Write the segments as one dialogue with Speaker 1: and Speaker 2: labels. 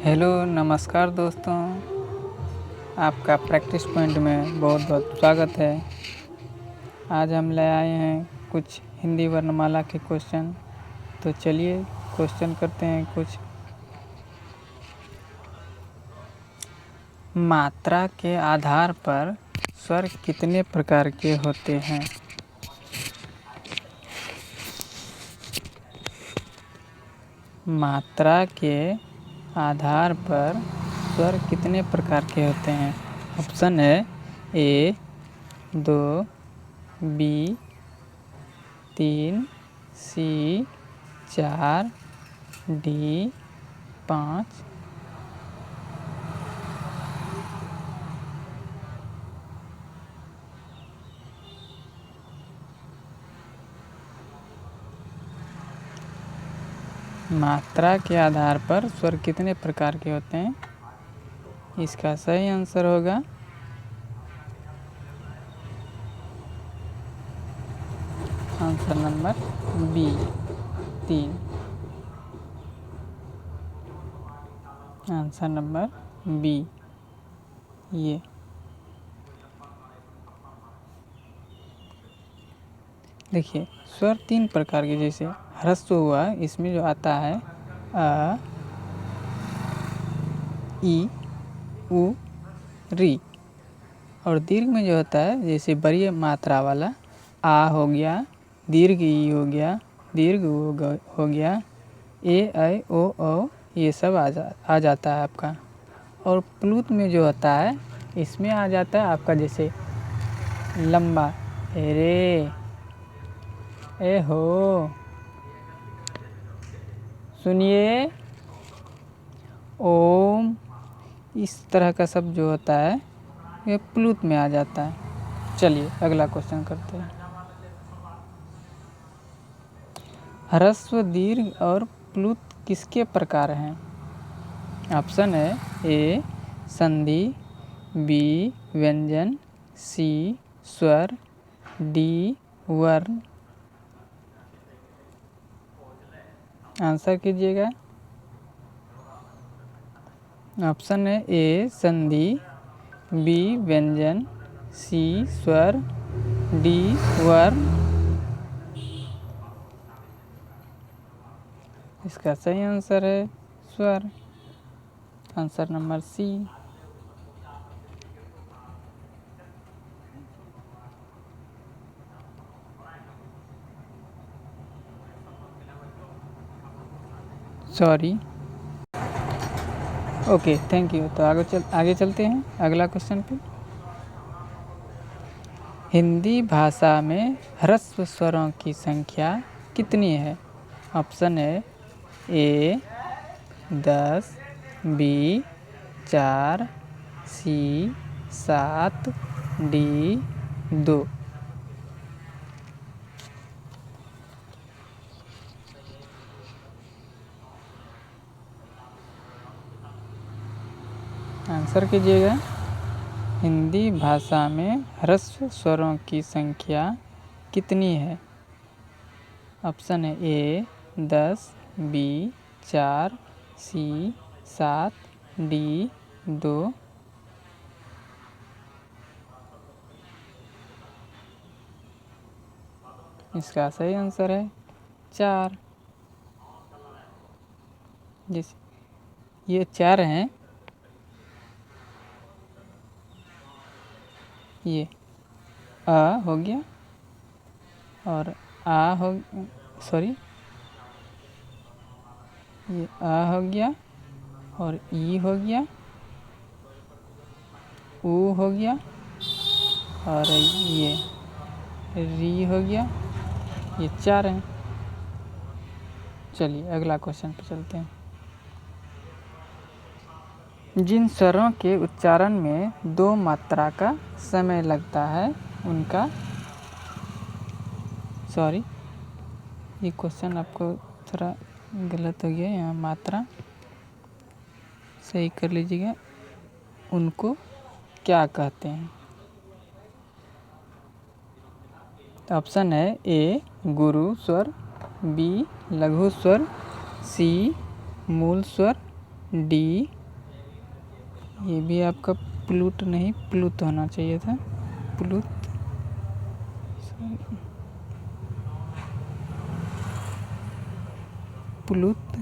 Speaker 1: Hello नमस्कार दोस्तों, आपका प्रैक्टिस पॉइंट में बहुत बहुत स्वागत है। आज हम ले आए हैं कुछ हिंदी वर्णमाला के क्वेश्चन। तो चलिए क्वेश्चन करते हैं कुछ। मात्रा के आधार पर स्वर कितने प्रकार के होते हैं? मात्रा के आधार पर स्वर कितने प्रकार के होते हैं? ऑप्शन है ए 2, बी 3, सी 4, डी 5। मात्रा के आधार पर स्वर कितने प्रकार के होते हैं? इसका सही आंसर होगा answer number B 3। Answer number B ये। देखिए स्वर 3 प्रकार के, जैसे ह्रस्व हुआ, इसमें जो आता है अ, ई, उ, री। और दीर्घ में जो होता है, जैसे बड़ी मात्रा वाला आ हो गया, दीर्घ ई हो गया, दीर्घ उ हो गया, ए ऐ ओ औ, ये सब आ जाता है आपका। और प्लुत में जो होता है, इसमें आ जाता है आपका जैसे लंबा रे, ए हो, सुनिए, ओम, इस तरह का सब जो होता है ये प्लुत में आ जाता है। चलिए अगला क्वेश्चन करते हैं। ह्रस्व, दीर्घ और प्लुत किसके प्रकार हैं? ऑप्शन है ए संधि, बी व्यंजन, सी स्वर, डी वर्ण। आंसर कीजिएगा। ऑप्शन है ए संधि, बी व्यंजन, सी स्वर, डी वर्ण। इसका सही आंसर है Swar, answer number C. Sorry, okay thank you. तो आगे चलते हैं अगला क्वेश्चन पे। हिंदी भाषा में ह्रस्व स्वरों की संख्या कितनी है? ऑप्शन है ए 10, बी 4, सी 7, डी 2। आंसर कीजिएगा। हिंदी भाषा में ह्रस्व स्वरों की संख्या कितनी है? ऑप्शन है ए 10, बी 4, सी 7, डी 2। इसका सही आंसर है 4। जैसे ये 4 हैं, ये आ हो गया और आ हो, सॉरी, ये आ हो गया और ई हो गया, ऊ हो गया और ये री हो गया। ये 4 हैं। चलिए अगला क्वेश्चन पे चलते हैं। जिन स्वरों के उच्चारण में 2 मात्रा का समय लगता है उनका, सॉरी ये क्वेश्चन आपको थोड़ा गलत हो गया, यहाँ मात्रा सही कर लीजिएगा। उनको क्या कहते हैं? ऑप्शन है ए गुरु स्वर, बी लघु स्वर, सी मूल स्वर, डी ये भी आपका प्लूट नहीं प्लूत होना चाहिए था, प्लूत। प्लूत,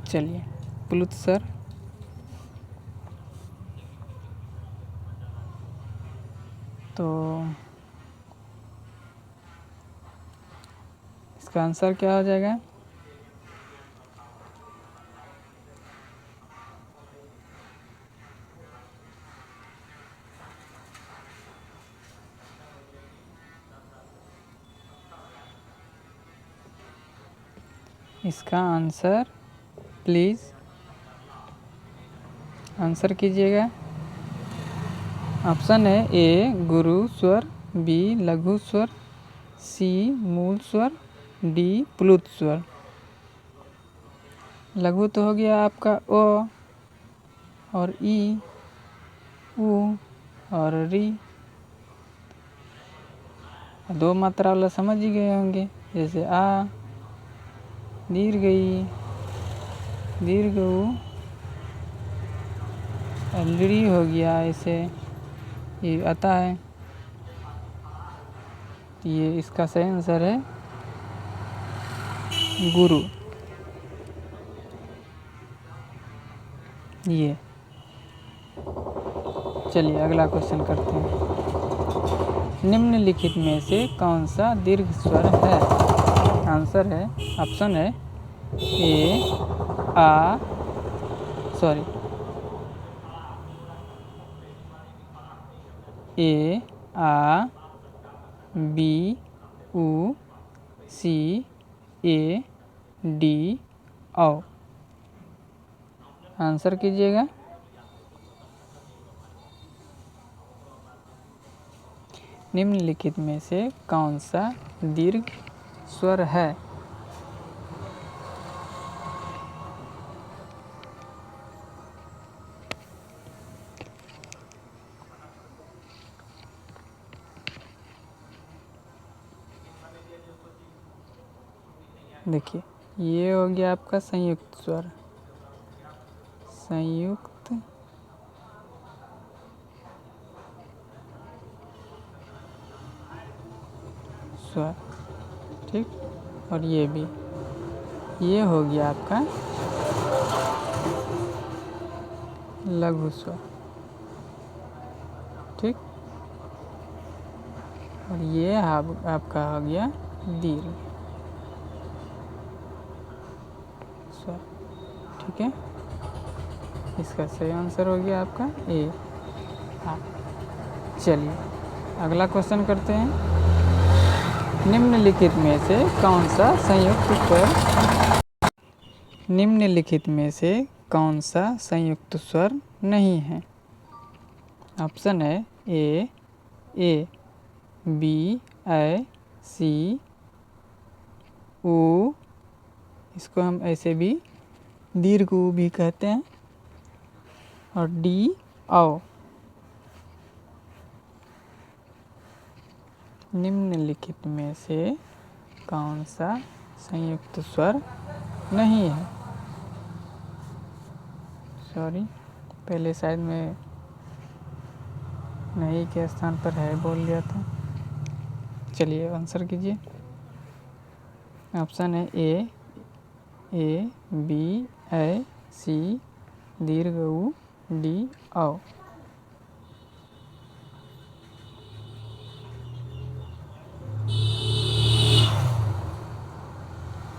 Speaker 1: चलिए प्लूत सर। तो इसका आंसर क्या हो जाएगा? इसका आंसर प्लीज़ आंसर कीजिएगा। ऑप्शन है ए गुरु स्वर, बी लघु स्वर, सी मूल स्वर, डी प्लुत स्वर। लघु तो हो गया आपका ओ और ई, उ और री। दो मात्रा वाला समझ ही गए होंगे, जैसे आ, दीर्घ ई, दीर्घ उ, ली हो गया, ऐसे ये आता है। ये इसका सही आंसर है गुरु। ये चलिए अगला क्वेश्चन करते हैं। निम्नलिखित में से कौन सा दीर्घ स्वर है? आंसर है, ऑप्शन है ए आ सॉरी ए आ, बी उ, सी ए डी औ। आंसर कीजिएगा। निम्नलिखित में से कौन सा दीर्घ स्वर है? देखिए ये हो गया आपका संयुक्त स्वर, संयुक्त स्वर, ठीक। और ये भी, ये हो गया आपका लघु स्वर, ठीक। और ये आपका हो गया दीर्घ स्वर, ठीक है। इसका सही आंसर हो गया आपका ए। हाँ, चलिए अगला क्वेश्चन करते हैं। निम्नलिखित में से कौन सा संयुक्त स्वर, निम्नलिखित में से कौन सा संयुक्त स्वर नहीं है? ऑप्शन है ए बी ए सी उ, इसको हम ऐसे भी दीर्घ उ भी कहते हैं, और डी औ। निम्नलिखित में से कौन सा संयुक्त स्वर नहीं है? सॉरी, पहले शायद मैं नहीं के स्थान पर है बोल दिया था। चलिए आंसर कीजिए। ऑप्शन है ए बी ए सी दीर्घ उ डी औ।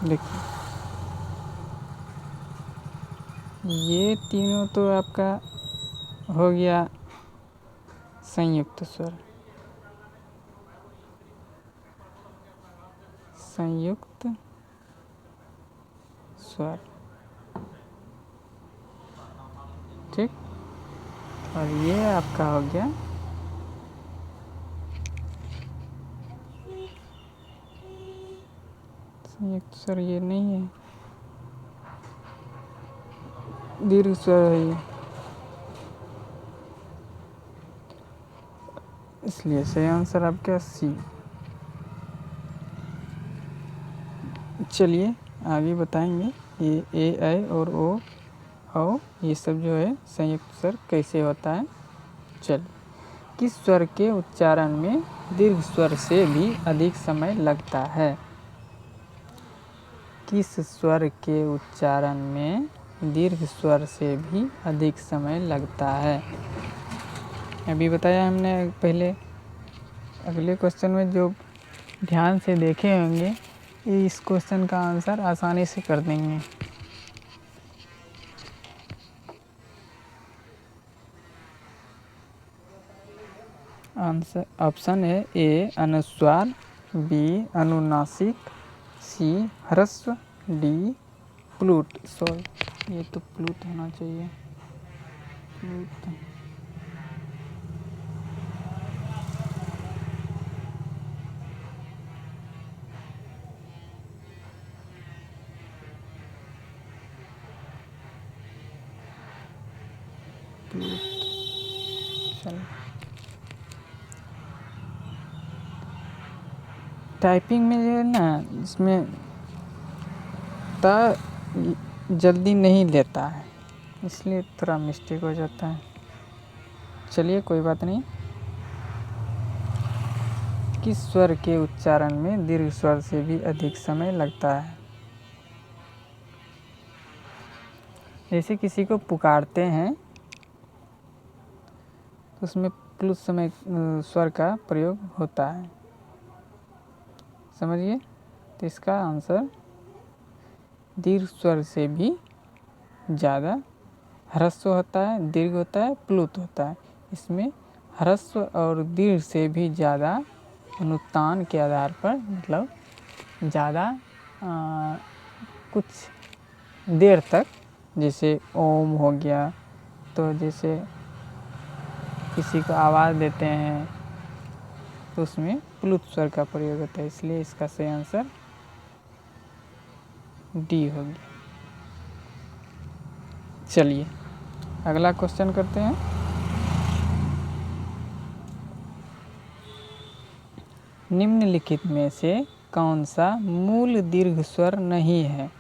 Speaker 1: देखिए ये तीनों तो आपका हो गया संयुक्त स्वर, संयुक्त स्वर, ठीक। और ये आपका हो गया संयुक्त स्वर, ये नहीं है, दीर्घ स्वर है ये, इसलिए सही आंसर आपका सी। चलिए आगे बताएंगे। ये ए आई और ओ और ये सब जो है संयुक्त स्वर कैसे होता है। चल, किस स्वर के उच्चारण में दीर्घ स्वर से भी अधिक समय लगता है? किस स्वर के उच्चारण में दीर्घ स्वर से भी अधिक समय लगता है? अभी बताया हमने पहले। अगले क्वेश्चन में जो ध्यान से देखे होंगे इस क्वेश्चन का आंसर आसानी से कर देंगे। आंसर ऑप्शन है ए अनुस्वार, बी अनुनासिक, सी ह्रस्व, डी प्लूट। सॉरी, ये तो प्लूट होना चाहिए। प्लूट। टाइपिंग में जो है ना, इसमें त जल्दी नहीं लेता है, इसलिए थोड़ा मिस्टेक हो जाता है। चलिए कोई बात नहीं। किस स्वर के उच्चारण में दीर्घ स्वर से भी अधिक समय लगता है? जैसे किसी को पुकारते हैं तो उसमें प्लुत समय स्वर का प्रयोग होता है, समझिए। तो इसका आंसर दीर्घ स्वर से भी ज़्यादा ह्रस्व होता है, दीर्घ होता है, प्लुत होता है। इसमें ह्रस्व और दीर्घ से भी ज़्यादा अनुत्तान के आधार पर, मतलब ज़्यादा कुछ देर तक, जैसे ओम हो गया, तो जैसे किसी को आवाज़ देते हैं तो उसमें प्लुत स्वर का प्रयोग होता है, इसलिए इसका सही आंसर डी हो गया। चलिए अगला क्वेश्चन करते हैं। निम्नलिखित में से कौन सा मूल दीर्घ स्वर नहीं है?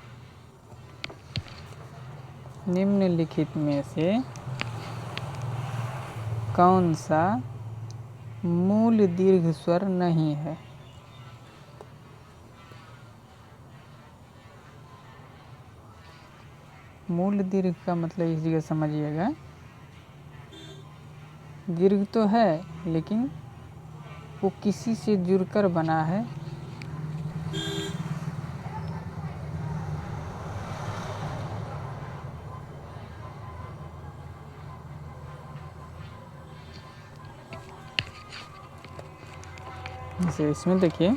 Speaker 1: निम्नलिखित में से कौन सा मूल दीर्घ स्वर नहीं है? मूल दीर्घ का मतलब इस जगह समझिएगा, दीर्घ तो है लेकिन वो किसी से जुड़कर बना है। जैसे इसमें देखिए,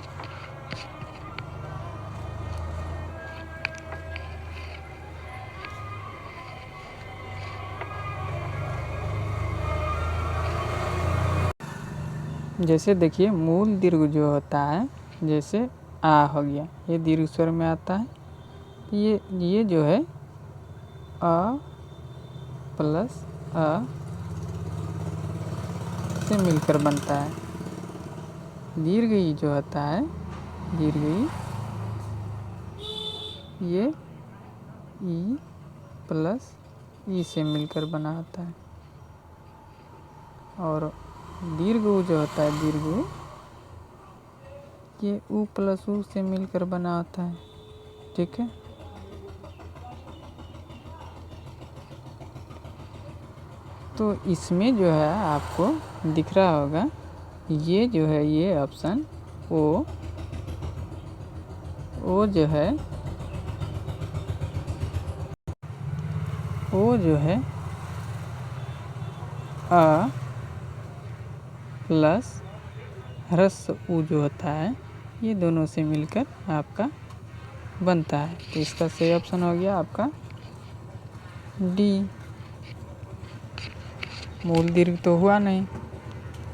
Speaker 1: जैसे देखिए मूल दीर्घ जो होता है, जैसे आ हो गया, ये दीर्घ स्वर में आता है। तो ये जो है अ प्लस अ से मिलकर बनता है। दीर्घ ई जो होता है, दीर्घ ई, ये ई प्लस ई से मिलकर बना होता है। और दीर्घ ऊ जो होता है, दीर्घ ऊ, ये ऊ प्लस ऊ से मिलकर बना होता है। ठीक है। तो इसमें जो है आपको दिख रहा होगा, ये जो है, ये ऑप्शन ओ जो है, ओ जो है अ प्लस ह्रस्व ऊ जो होता है, ये दोनों से मिलकर आपका बनता है। तो इसका सही ऑप्शन हो गया आपका डी। मूल दीर्घ तो हुआ नहीं।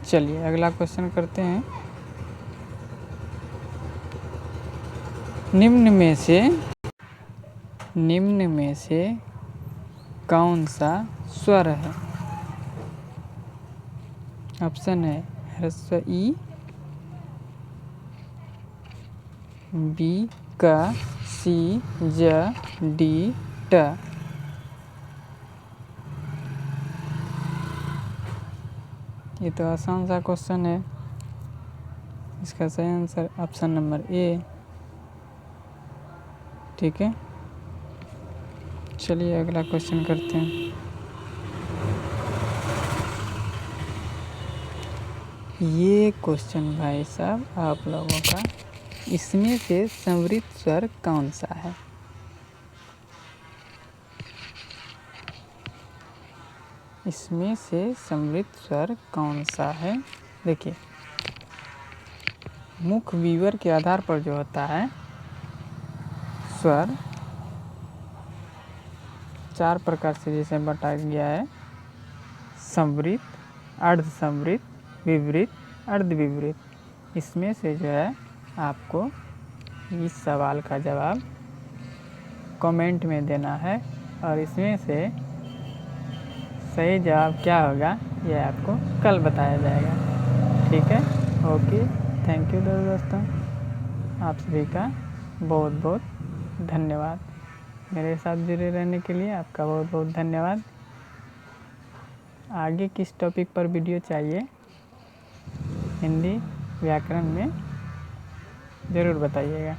Speaker 1: चलिए अगला क्वेश्चन करते हैं। निम्न में से कौन सा स्वर है? ऑप्शन है ह्रस्व ई, बी क, सी ज, डी ट। ये तो आसान सा क्वेश्चन है। इसका सही आंसर ऑप्शन नंबर ए। ठीक है, चलिए अगला क्वेश्चन करते हैं। ये क्वेश्चन भाई साहब आप लोगों का, इसमें से समृद्ध स्वर कौन सा है? इसमें से समृद्ध स्वर कौन सा है? देखिए, मुख विवर के आधार पर जो होता है स्वर 4 प्रकार से जैसे बताया गया है, समृद्ध, अर्ध समृद्ध, विवृत, अर्ध विवृत। इसमें से जो है आपको इस सवाल का जवाब कमेंट में देना है और इसमें से सही जवाब क्या होगा यह आपको कल बताया जाएगा। ठीक है, ओके, थैंक यू दोस्तों, आप सभी का बहुत बहुत धन्यवाद। मेरे साथ जुड़े रहने के लिए आपका बहुत बहुत धन्यवाद। आगे किस टॉपिक पर वीडियो चाहिए हिंदी व्याकरण में ज़रूर बताइएगा।